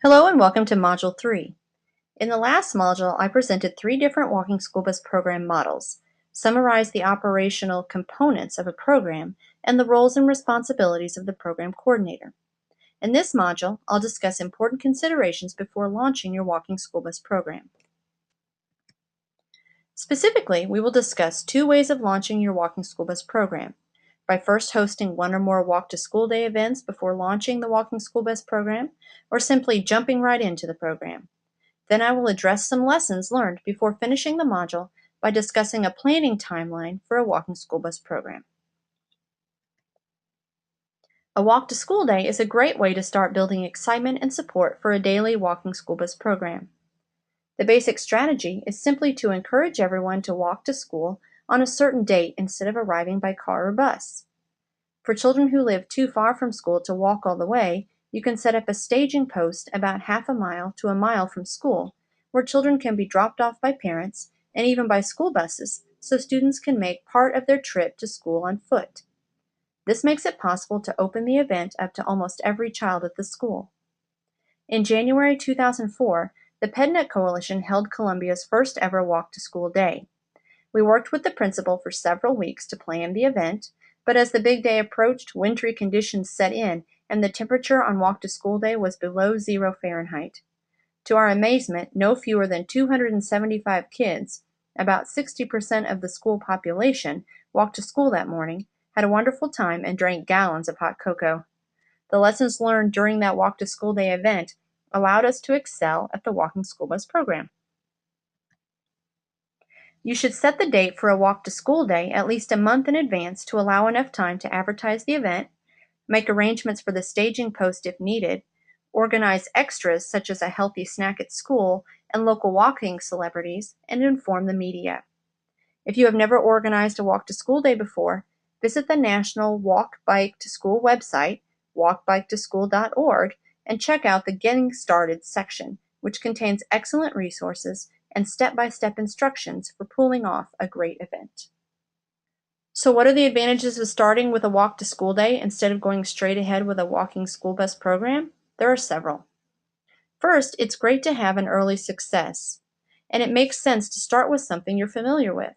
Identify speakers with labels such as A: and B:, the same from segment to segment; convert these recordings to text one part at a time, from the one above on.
A: Hello and welcome to Module 3. In the last module, I presented 3 different Walking School Bus Program models, summarized the operational components of a program, and the roles and responsibilities of the program coordinator. In this module, I'll discuss important considerations before launching your Walking School Bus program. Specifically, we will discuss 2 ways of launching your Walking School Bus program. By first hosting 1 or more Walk to School Day events before launching the Walking School Bus program, or simply jumping right into the program. Then I will address some lessons learned before finishing the module by discussing a planning timeline for a Walking School Bus program. A Walk to School Day is a great way to start building excitement and support for a daily Walking School Bus program. The basic strategy is simply to encourage everyone to walk to school on a certain date instead of arriving by car or bus. For children who live too far from school to walk all the way, you can set up a staging post about half a mile to a mile from school, where children can be dropped off by parents and even by school buses, so students can make part of their trip to school on foot. This makes it possible to open the event up to almost every child at the school. In January 2004, the PedNet Coalition held Columbia's first ever Walk to School Day. We worked with the principal for several weeks to plan the event, but as the big day approached, wintry conditions set in and the temperature on Walk to School Day was below 0 Fahrenheit. To our amazement, no fewer than 275 kids, about 60% of the school population, walked to school that morning, had a wonderful time, and drank gallons of hot cocoa. The lessons learned during that Walk to School Day event allowed us to excel at the Walking School Bus program. You should set the date for a Walk to School Day at least a month in advance to allow enough time to advertise the event, make arrangements for the staging post if needed, organize extras such as a healthy snack at school and local walking celebrities, and inform the media. If you have never organized a Walk to School Day before, visit the National Walk Bike to School website, walkbiketoschool.org, and check out the Getting Started section, which contains excellent resources and step-by-step instructions for pulling off a great event. So what are the advantages of starting with a Walk to School Day instead of going straight ahead with a Walking School Bus program? There are several. First, it's great to have an early success, and it makes sense to start with something you're familiar with.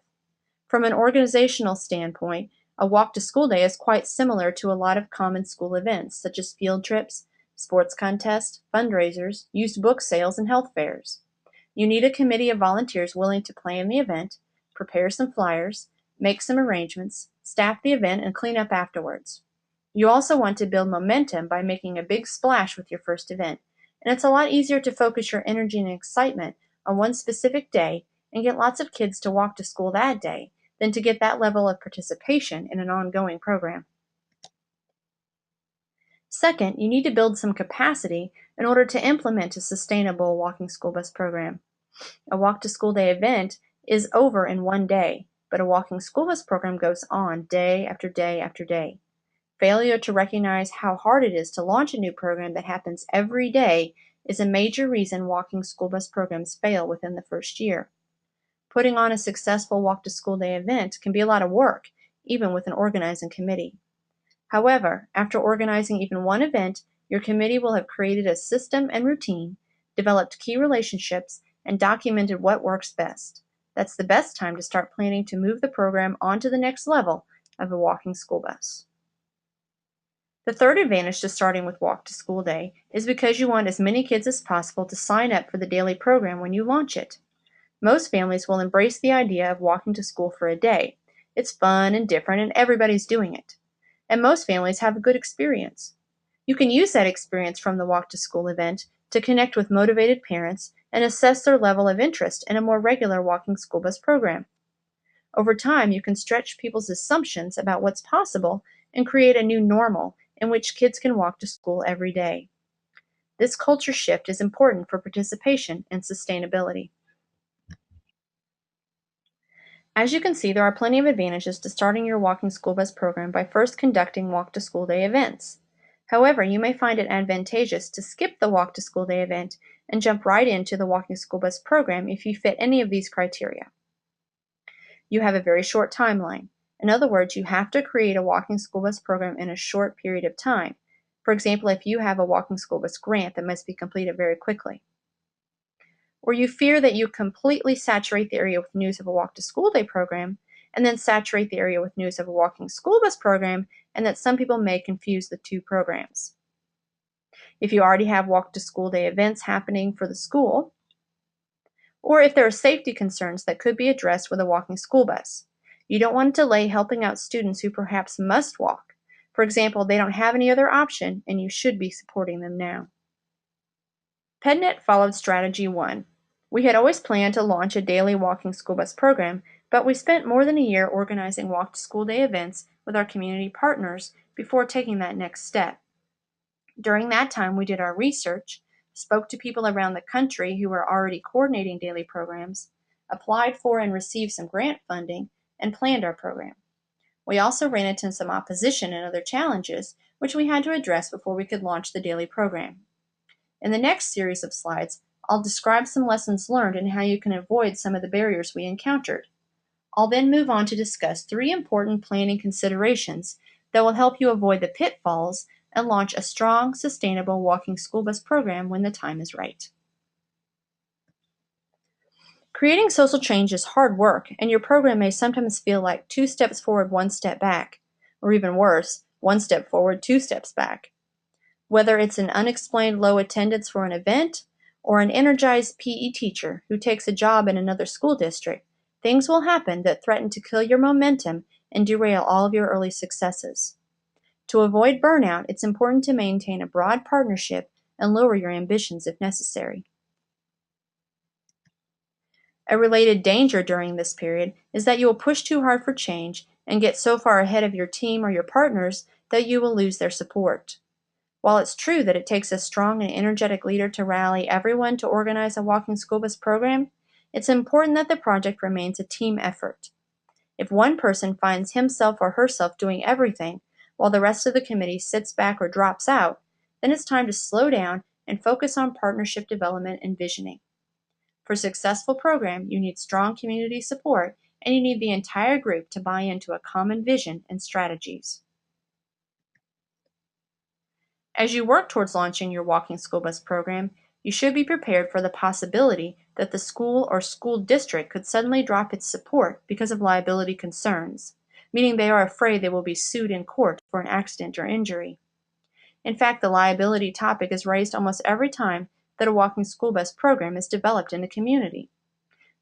A: From an organizational standpoint, a Walk to School Day is quite similar to a lot of common school events, such as field trips, sports contests, fundraisers, used book sales, and health fairs. You need a committee of volunteers willing to plan the event, prepare some flyers, make some arrangements, staff the event, and clean up afterwards. You also want to build momentum by making a big splash with your first event, and it's a lot easier to focus your energy and excitement on one specific day and get lots of kids to walk to school that day than to get that level of participation in an ongoing program. Second, you need to build some capacity in order to implement a sustainable Walking School Bus program. A Walk to School Day event is over in one day, but a Walking School Bus program goes on day after day after day. Failure to recognize how hard it is to launch a new program that happens every day is a major reason Walking School Bus programs fail within the first year. Putting on a successful Walk to School Day event can be a lot of work, even with an organizing committee. However, after organizing even one event, your committee will have created a system and routine, developed key relationships, and documented what works best. That's the best time to start planning to move the program on to the next level of a walking school bus. The third advantage to starting with Walk to School Day is because you want as many kids as possible to sign up for the daily program when you launch it. Most families will embrace the idea of walking to school for a day. It's fun and different, and everybody's doing it. And most families have a good experience. You can use that experience from the Walk to School event to connect with motivated parents and assess their level of interest in a more regular walking school bus program. Over time, you can stretch people's assumptions about what's possible and create a new normal in which kids can walk to school every day. This culture shift is important for participation and sustainability. As you can see, there are plenty of advantages to starting your walking school bus program by first conducting Walk to School Day events. However, you may find it advantageous to skip the Walk to School Day event and jump right into the walking school bus program if you fit any of these criteria. You have a very short timeline. In other words, you have to create a walking school bus program in a short period of time, For example, if you have a walking school bus grant that must be completed very quickly. Or you fear that you completely saturate the area with news of a walk to school day program, and then saturate the area with news of a walking school bus program, and that some people may confuse the two programs. If you already have walk to school day events happening for the school, or if there are safety concerns that could be addressed with a walking school bus. You don't want to delay helping out students who perhaps must walk. For example, they don't have any other option, and you should be supporting them now. PedNet followed strategy 1. We had always planned to launch a daily walking school bus program, but we spent more than a year organizing walk to school day events with our community partners before taking that next step. During that time, we did our research, spoke to people around the country who were already coordinating daily programs, applied for and received some grant funding, and planned our program. We also ran into some opposition and other challenges, which we had to address before we could launch the daily program. In the next series of slides, I'll describe some lessons learned and how you can avoid some of the barriers we encountered. I'll then move on to discuss 3 important planning considerations that will help you avoid the pitfalls and launch a strong, sustainable walking school bus program when the time is right. Creating social change is hard work, and your program may sometimes feel like 2 steps forward, 1 step back, or even worse, 1 step forward, 2 steps back. Whether it's an unexplained low attendance for an event or an energized PE teacher who takes a job in another school district, things will happen that threaten to kill your momentum and derail all of your early successes. To avoid burnout, it's important to maintain a broad partnership and lower your ambitions if necessary. A related danger during this period is that you will push too hard for change and get so far ahead of your team or your partners that you will lose their support. While it's true that it takes a strong and energetic leader to rally everyone to organize a walking school bus program, it's important that the project remains a team effort. If one person finds himself or herself doing everything, while the rest of the committee sits back or drops out, then it's time to slow down and focus on partnership development and visioning. For a successful program, you need strong community support, and you need the entire group to buy into a common vision and strategies. As you work towards launching your walking school bus program, you should be prepared for the possibility that the school or school district could suddenly drop its support because of liability concerns, meaning they are afraid they will be sued in court for an accident or injury. In fact, the liability topic is raised almost every time that a walking school bus program is developed in a community.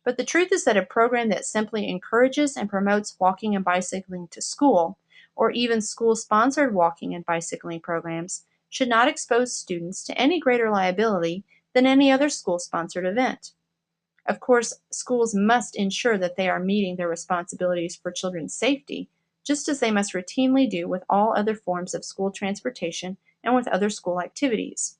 A: But the truth is that a program that simply encourages and promotes walking and bicycling to school, or even school-sponsored walking and bicycling programs, should not expose students to any greater liability than any other school-sponsored event. Of course, schools must ensure that they are meeting their responsibilities for children's safety, just as they must routinely do with all other forms of school transportation and with other school activities.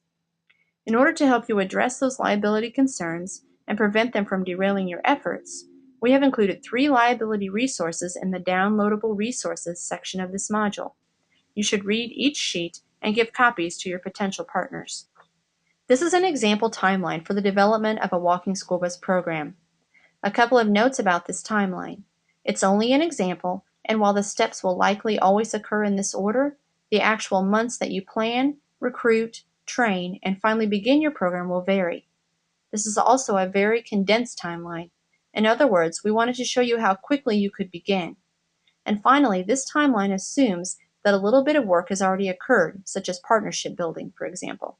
A: In order to help you address those liability concerns and prevent them from derailing your efforts, we have included 3 liability resources in the downloadable resources section of this module. You should read each sheet and give copies to your potential partners. This is an example timeline for the development of a walking school bus program. A couple of notes about this timeline. It's only an example, and while the steps will likely always occur in this order, the actual months that you plan, recruit, train, and finally begin your program will vary. This is also a very condensed timeline. In other words, we wanted to show you how quickly you could begin. And finally, this timeline assumes that a little bit of work has already occurred, such as partnership building, for example.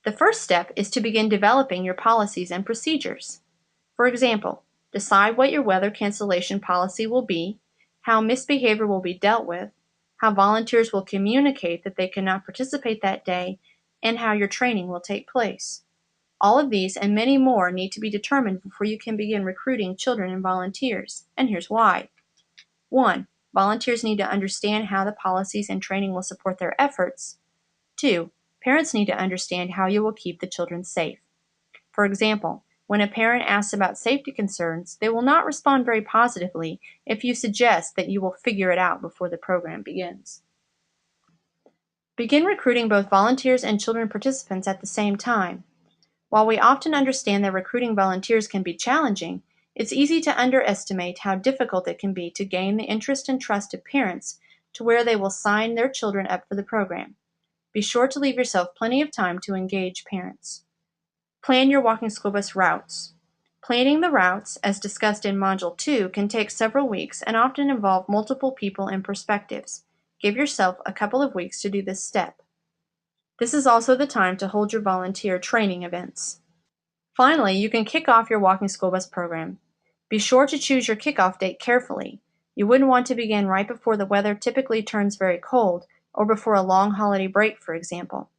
A: The first step is to begin developing your policies and procedures. For example, decide what your weather cancellation policy will be, how misbehavior will be dealt with, how volunteers will communicate that they cannot participate that day, and how your training will take place. All of these and many more need to be determined before you can begin recruiting children and volunteers, and here's why. 1. Volunteers need to understand how the policies and training will support their efforts. 2. Parents need to understand how you will keep the children safe. For example, when a parent asks about safety concerns, they will not respond very positively if you suggest that you will figure it out before the program begins. Begin recruiting both volunteers and children participants at the same time. While we often understand that recruiting volunteers can be challenging, it's easy to underestimate how difficult it can be to gain the interest and trust of parents to where they will sign their children up for the program. Be sure to leave yourself plenty of time to engage parents. Plan your walking school bus routes. Planning the routes, as discussed in Module 2, can take several weeks and often involve multiple people and perspectives. Give yourself a couple of weeks to do this step. This is also the time to hold your volunteer training events. Finally, you can kick off your walking school bus program. Be sure to choose your kickoff date carefully. You wouldn't want to begin right before the weather typically turns very cold or before a long holiday break, for example.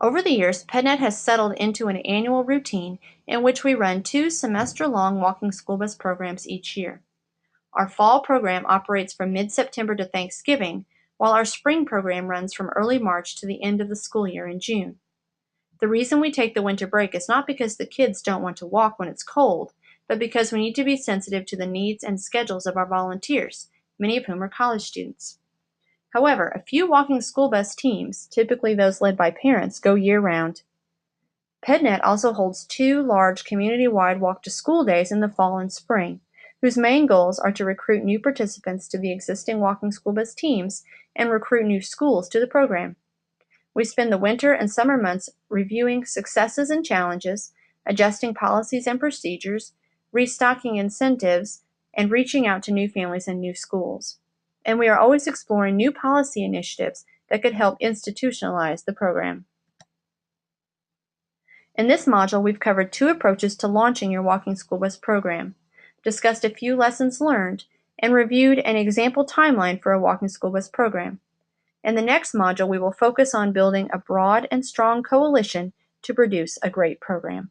A: Over the years, PedNet has settled into an annual routine in which we run 2 semester-long walking school bus programs each year. Our fall program operates from mid-September to Thanksgiving, while our spring program runs from early March to the end of the school year in June. The reason we take the winter break is not because the kids don't want to walk when it's cold, but because we need to be sensitive to the needs and schedules of our volunteers, many of whom are college students. However, a few walking school bus teams, typically those led by parents, go year-round. PedNet also holds 2 large community-wide walk-to-school days in the fall and spring, whose main goals are to recruit new participants to the existing walking school bus teams and recruit new schools to the program. We spend the winter and summer months reviewing successes and challenges, adjusting policies and procedures, restocking incentives, and reaching out to new families and new schools. And we are always exploring new policy initiatives that could help institutionalize the program. In this module, we've covered 2 approaches to launching your walking school bus program, discussed a few lessons learned, and reviewed an example timeline for a walking school bus program. In the next module, we will focus on building a broad and strong coalition to produce a great program.